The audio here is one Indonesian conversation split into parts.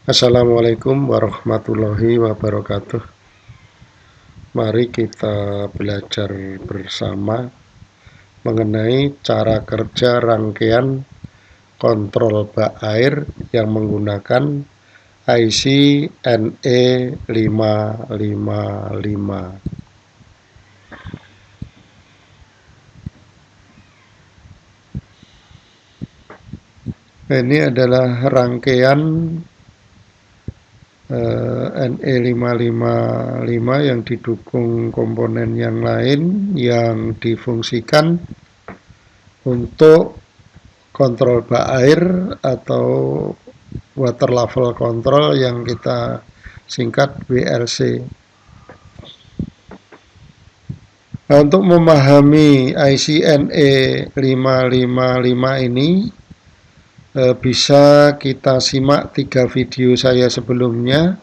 Assalamualaikum warahmatullahi wabarakatuh. Mari kita belajar bersama mengenai cara kerja rangkaian kontrol bak air yang menggunakan IC NE555. Ini adalah rangkaian NE555 yang didukung komponen yang lain yang difungsikan untuk kontrol bak air atau water level control yang kita singkat WLC. Nah, untuk memahami IC NE555 ini bisa kita simak 3 video saya sebelumnya,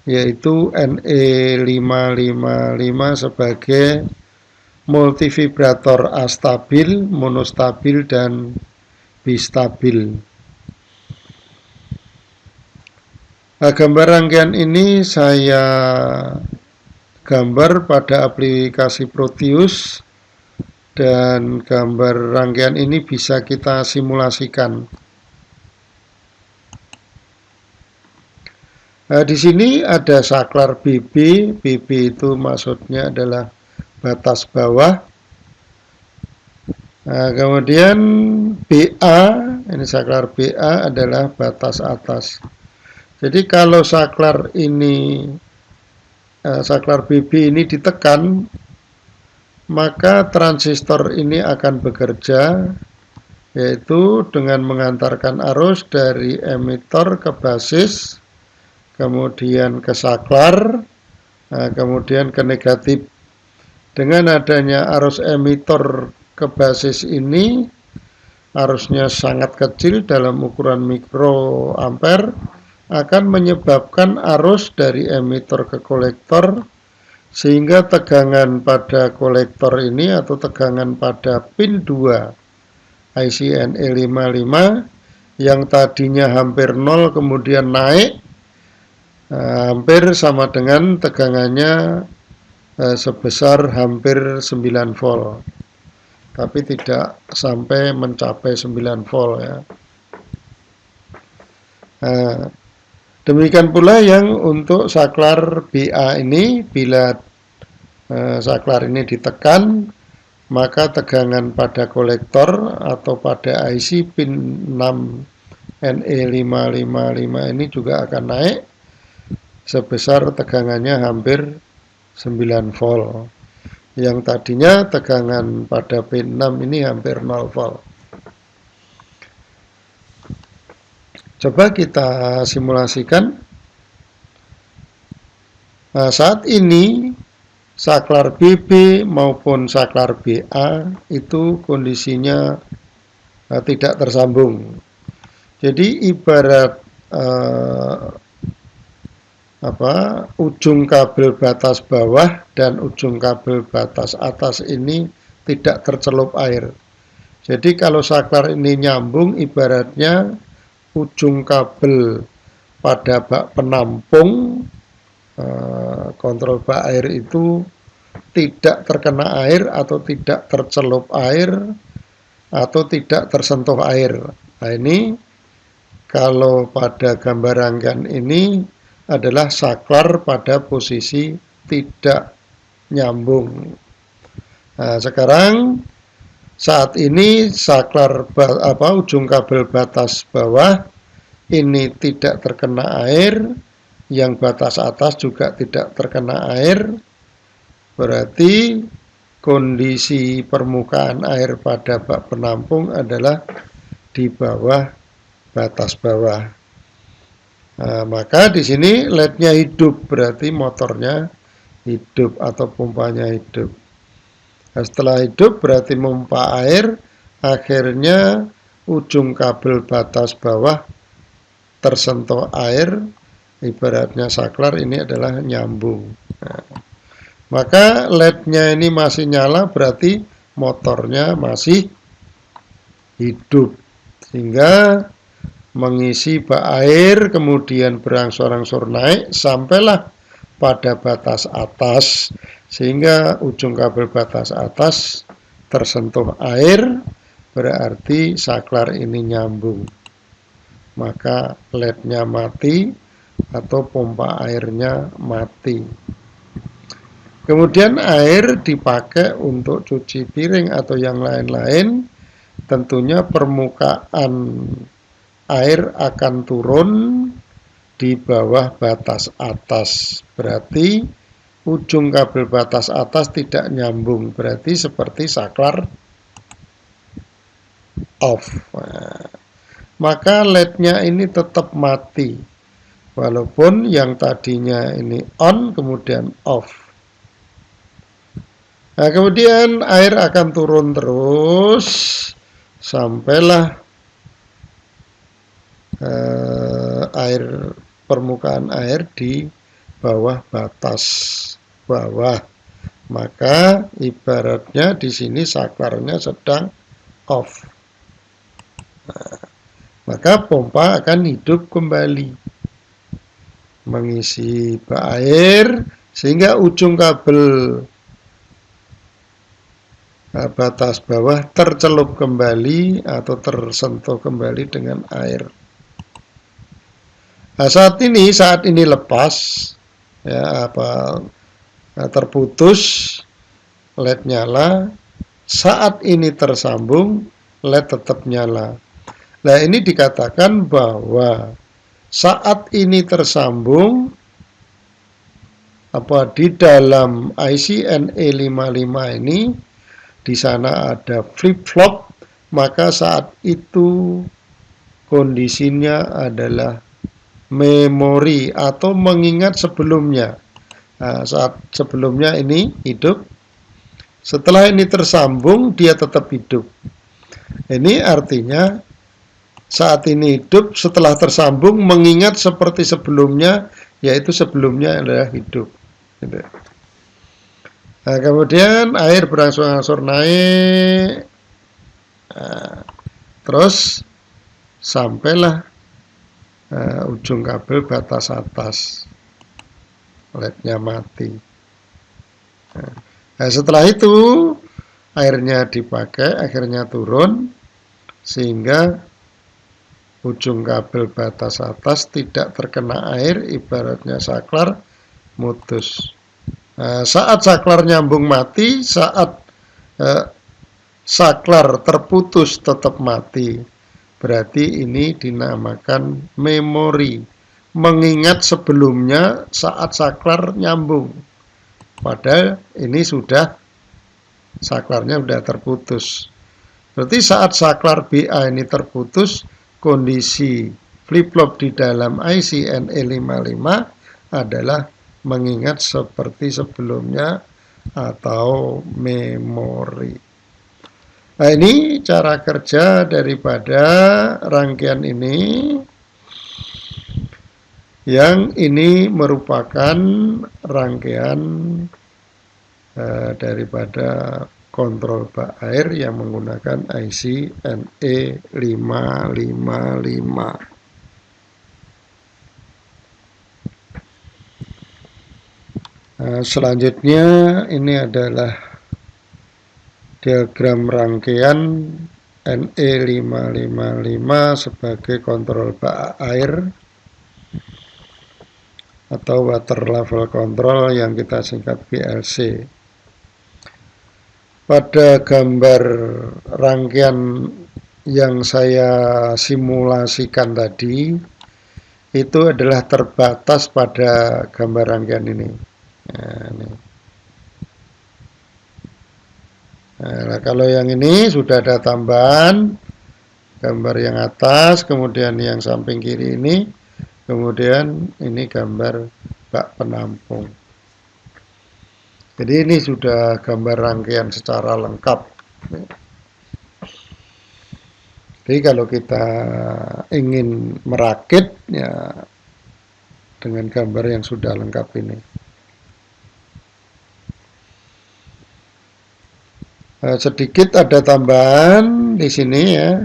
yaitu NE555 sebagai multivibrator astabil, monostabil, dan bistabil. Nah, gambar rangkaian ini saya gambar pada aplikasi Proteus, dan gambar rangkaian ini bisa kita simulasikan. Nah, di sini ada saklar BB. BB itu maksudnya adalah batas bawah. Nah, kemudian BA, ini saklar BA adalah batas atas. Jadi kalau saklar ini, saklar BB ini ditekan, maka transistor ini akan bekerja, yaitu dengan mengantarkan arus dari emitor ke basis, kemudian ke saklar, kemudian ke negatif. Dengan adanya arus emitor ke basis ini, arusnya sangat kecil dalam ukuran mikroampere, akan menyebabkan arus dari emitor ke kolektor, sehingga tegangan pada kolektor ini atau tegangan pada pin 2 IC NE555 yang tadinya hampir 0 kemudian naik hampir sama dengan tegangannya sebesar hampir 9 volt, tapi tidak sampai mencapai 9 volt ya. Demikian pula yang untuk saklar BA ini, bila saklar ini ditekan, maka tegangan pada kolektor atau pada IC pin 6 NE555 ini juga akan naik sebesar tegangannya hampir 9 volt. Yang tadinya tegangan pada pin 6 ini hampir 0 volt. Coba kita simulasikan. Nah, saat ini saklar BB maupun saklar BA itu kondisinya tidak tersambung. Jadi ibarat ujung kabel batas bawah dan ujung kabel batas atas ini tidak tercelup air. Jadi kalau saklar ini nyambung, ibaratnya ujung kabel pada bak penampung kontrol bak air itu tidak terkena air atau tidak tercelup air atau tidak tersentuh air. Nah, ini kalau pada gambar rangkaian ini adalah saklar pada posisi tidak nyambung. Nah, sekarang saat ini saklar ujung kabel batas bawah ini tidak terkena air, yang batas atas juga tidak terkena air, berarti kondisi permukaan air pada bak penampung adalah di bawah batas bawah. Nah, maka di sini LED-nya hidup, berarti motornya hidup atau pompanya hidup. Nah, setelah hidup berarti memompa air, akhirnya ujung kabel batas bawah tersentuh air, ibaratnya saklar ini adalah nyambung. Nah, maka LED-nya ini masih nyala, berarti motornya masih hidup, sehingga mengisi bak air, kemudian berangsur-angsur naik sampailah pada batas atas, sehingga ujung kabel batas atas tersentuh air, berarti saklar ini nyambung. Maka LED-nya mati atau pompa airnya mati. Kemudian air dipakai untuk cuci piring atau yang lain-lain. Tentunya permukaan air akan turun di bawah batas atas. Berarti ujung kabel batas atas tidak nyambung. Berarti seperti saklar off. Nah, maka LED-nya ini tetap mati. Walaupun yang tadinya ini on kemudian off. Nah, kemudian air akan turun terus sampailah permukaan air di bawah batas bawah. Maka ibaratnya di sini saklarnya sedang off. Nah, maka pompa akan hidup kembali, mengisi bak air sehingga ujung kabel batas bawah tercelup kembali atau tersentuh kembali dengan air. Nah, saat ini lepas, ya, terputus, LED nyala. Saat ini tersambung, LED tetap nyala. Nah, ini dikatakan bahwa saat ini tersambung, di dalam IC NE55 ini, di sana ada flip-flop, maka saat itu kondisinya adalah memori atau mengingat sebelumnya. Nah, saat sebelumnya ini hidup, setelah ini tersambung dia tetap hidup. Ini artinya saat ini hidup, setelah tersambung mengingat seperti sebelumnya, yaitu sebelumnya adalah hidup. Nah, kemudian air berangsur-angsur naik, terus sampailah ujung kabel batas atas, LED-nya mati. Nah, setelah itu airnya dipakai, akhirnya turun, sehingga ujung kabel batas atas tidak terkena air, ibaratnya saklar mutus. Nah, saat saklar nyambung mati, saat saklar terputus tetap mati. Berarti ini dinamakan memori, mengingat sebelumnya saat saklar nyambung. Padahal ini saklarnya sudah terputus. Berarti saat saklar BA ini terputus, kondisi flip-flop di dalam IC NE55 adalah mengingat seperti sebelumnya atau memori. Nah, ini cara kerja daripada rangkaian ini, yang ini merupakan rangkaian daripada kontrol bak air yang menggunakan IC NE555. Selanjutnya ini adalah diagram rangkaian NE555 sebagai kontrol bak air atau water level control yang kita singkat WLC. Pada gambar rangkaian yang saya simulasikan tadi, itu adalah terbatas pada gambar rangkaian ini. Nah, kalau yang ini sudah ada tambahan gambar yang atas, kemudian yang samping kiri ini, kemudian ini gambar bak penampung. Jadi ini sudah gambar rangkaian secara lengkap. Jadi kalau kita ingin merakit, ya dengan gambar yang sudah lengkap ini. Sedikit ada tambahan di sini ya.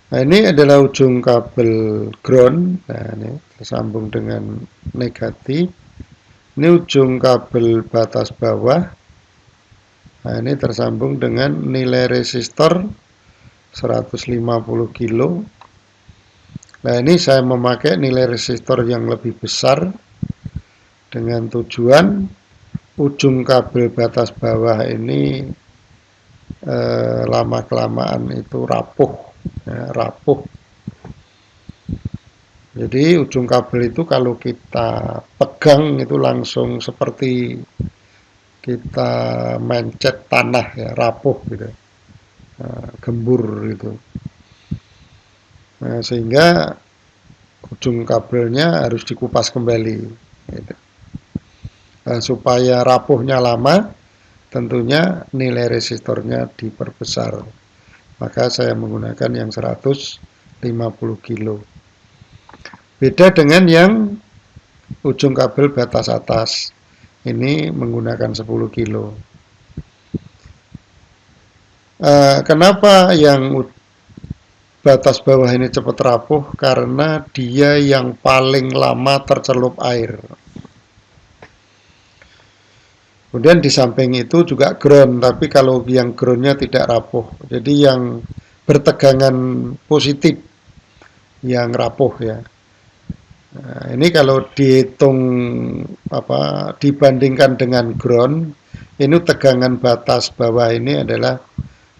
Nah, ini adalah ujung kabel ground. Nah, ini tersambung dengan negatif. Ini ujung kabel batas bawah. Nah, ini tersambung dengan nilai resistor 150 kilo. Nah, ini saya memakai nilai resistor yang lebih besar dengan tujuan ujung kabel batas bawah ini lama-kelamaan itu rapuh, ya, rapuh. Jadi ujung kabel itu kalau kita pegang itu langsung seperti kita mencet tanah, ya, rapuh gitu, gembur gitu. Nah, sehingga ujung kabelnya harus dikupas kembali gitu. Nah, supaya rapuhnya lama, tentunya nilai resistornya diperbesar. Maka saya menggunakan yang 150 kilo. Beda dengan yang ujung kabel batas atas. Ini menggunakan 10 kilo. Kenapa yang batas bawah ini cepat rapuh? Karena dia yang paling lama tercelup air. Kemudian di samping itu juga ground, tapi kalau yang groundnya tidak rapuh. Jadi yang bertegangan positif yang rapuh, ya. Nah, ini kalau dihitung dibandingkan dengan ground, ini tegangan batas bawah ini adalah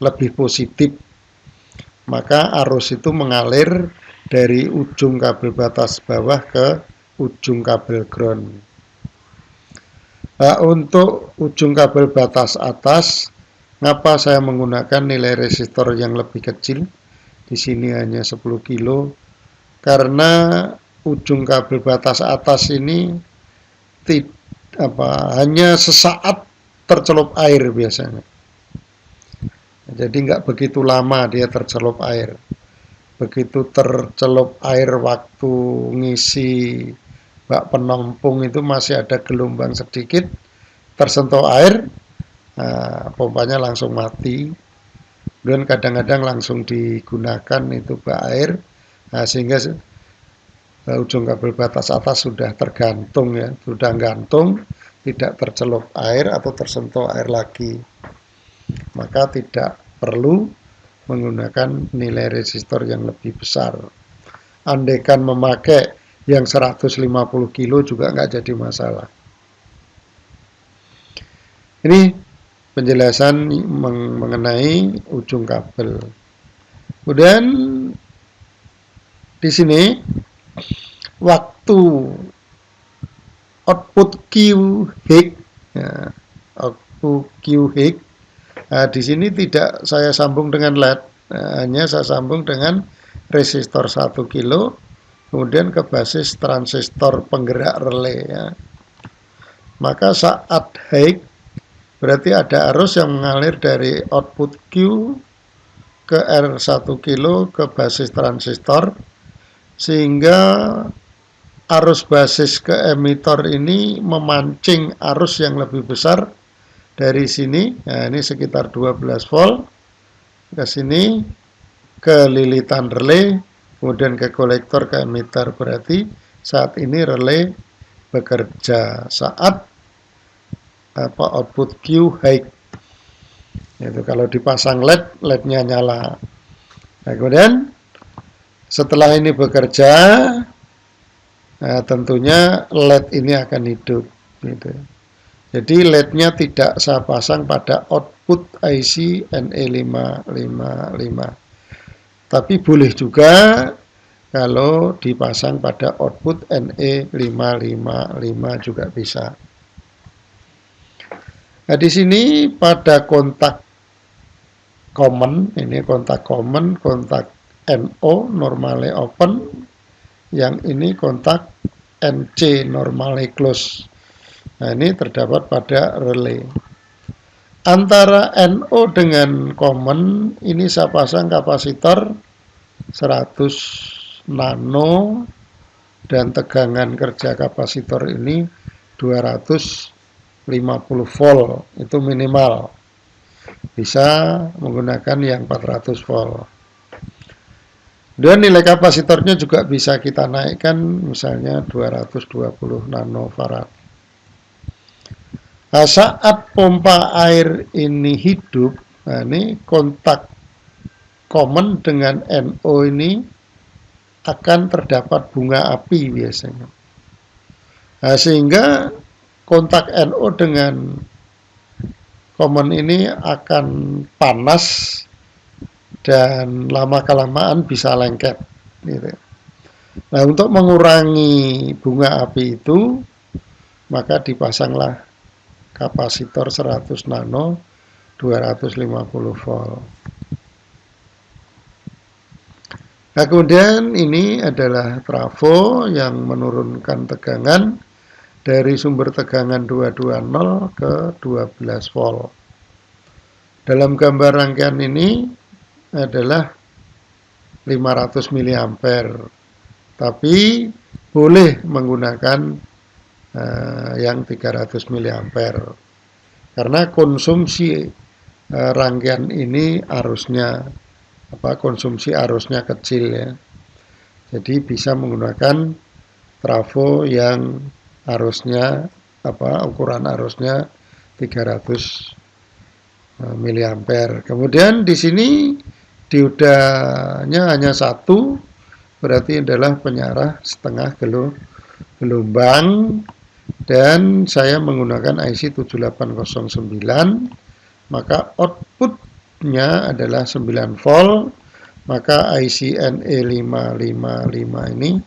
lebih positif. Maka arus itu mengalir dari ujung kabel batas bawah ke ujung kabel ground. Nah, untuk ujung kabel batas atas, ngapa saya menggunakan nilai resistor yang lebih kecil? Di sini hanya 10 kilo. Karena ujung kabel batas atas ini hanya sesaat tercelup air biasanya. Jadi nggak begitu lama dia tercelup air. Begitu tercelup air waktu ngisi bak penampung itu masih ada gelombang sedikit, tersentuh air, nah, pompanya langsung mati. Dan kadang-kadang langsung digunakan itu bak air, nah, sehingga ujung kabel batas atas sudah tergantung, ya, sudah gantung, tidak tercelup air atau tersentuh air lagi. Maka tidak perlu menggunakan nilai resistor yang lebih besar. Andaikan memakai yang 150 kilo juga nggak jadi masalah. Ini penjelasan mengenai ujung kabel. Kemudian di sini waktu output Q Hig, ya, output Q Hig. Nah, di sini tidak saya sambung dengan LED, hanya saya sambung dengan resistor 1 kilo, kemudian ke basis transistor penggerak relay, ya. Maka saat high berarti ada arus yang mengalir dari output Q ke R1 kilo ke basis transistor, sehingga arus basis ke emitor ini memancing arus yang lebih besar dari sini. Nah, ini sekitar 12 volt ke sini, ke lilitan relay, kemudian ke kolektor, ke emitter. Berarti saat ini relay bekerja saat output Q high. Itu kalau dipasang LED, LED-nya nyala. Nah, kemudian setelah ini bekerja, nah, tentunya LED ini akan hidup, gitu. Jadi LED-nya tidak saya pasang pada output IC NE555. Tapi boleh juga kalau dipasang pada output NE555 juga bisa. Nah, di sini pada kontak common, ini kontak common, kontak NO normally open, yang ini kontak NC normally close. Nah, ini terdapat pada relay. Antara NO dengan common ini saya pasang kapasitor 100 nano dan tegangan kerja kapasitor ini 250 volt, itu minimal. Bisa menggunakan yang 400 volt. Dan nilai kapasitornya juga bisa kita naikkan misalnya 220 nanofarad. Nah, saat pompa air ini hidup, nah ini kontak common dengan NO ini akan terdapat bunga api biasanya. Nah, sehingga kontak NO dengan common ini akan panas dan lama-kelamaan bisa lengket. Gitu. Nah, untuk mengurangi bunga api itu, maka dipasanglah kapasitor 100 nano 250 volt. Nah, kemudian ini adalah trafo yang menurunkan tegangan dari sumber tegangan 220 ke 12 volt. Dalam gambar rangkaian ini adalah 500 mA, tapi boleh menggunakan yang 300 mA karena konsumsi rangkaian ini konsumsi arusnya kecil ya. Jadi bisa menggunakan trafo yang arusnya ukuran arusnya 300 mA. Kemudian di sini diodanya hanya satu, berarti adalah penyarah setengah gelombang, dan saya menggunakan IC 7809, maka outputnya adalah 9 volt, maka IC NE555 ini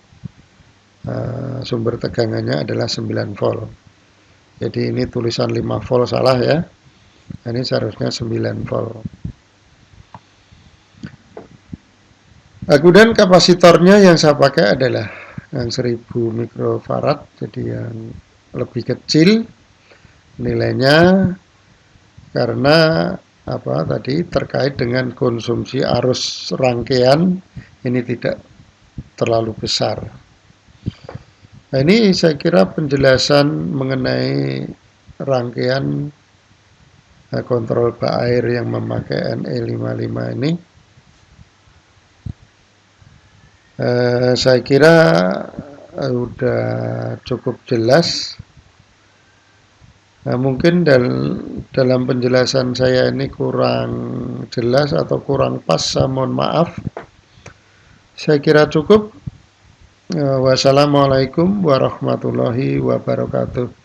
sumber tegangannya adalah 9 volt. Jadi ini tulisan 5 volt salah ya. Ini seharusnya 9 volt. Kemudian kapasitornya yang saya pakai adalah yang 1000 mikrofarad, jadi yang lebih kecil nilainya karena tadi terkait dengan konsumsi arus rangkaian ini tidak terlalu besar. Nah, ini saya kira penjelasan mengenai rangkaian kontrol bak air yang memakai NE55 ini. Saya kira sudah cukup jelas. Mungkin dalam penjelasan saya ini kurang jelas atau kurang pas, mohon maaf. Saya kira cukup. Wassalamualaikum warahmatullahi wabarakatuh.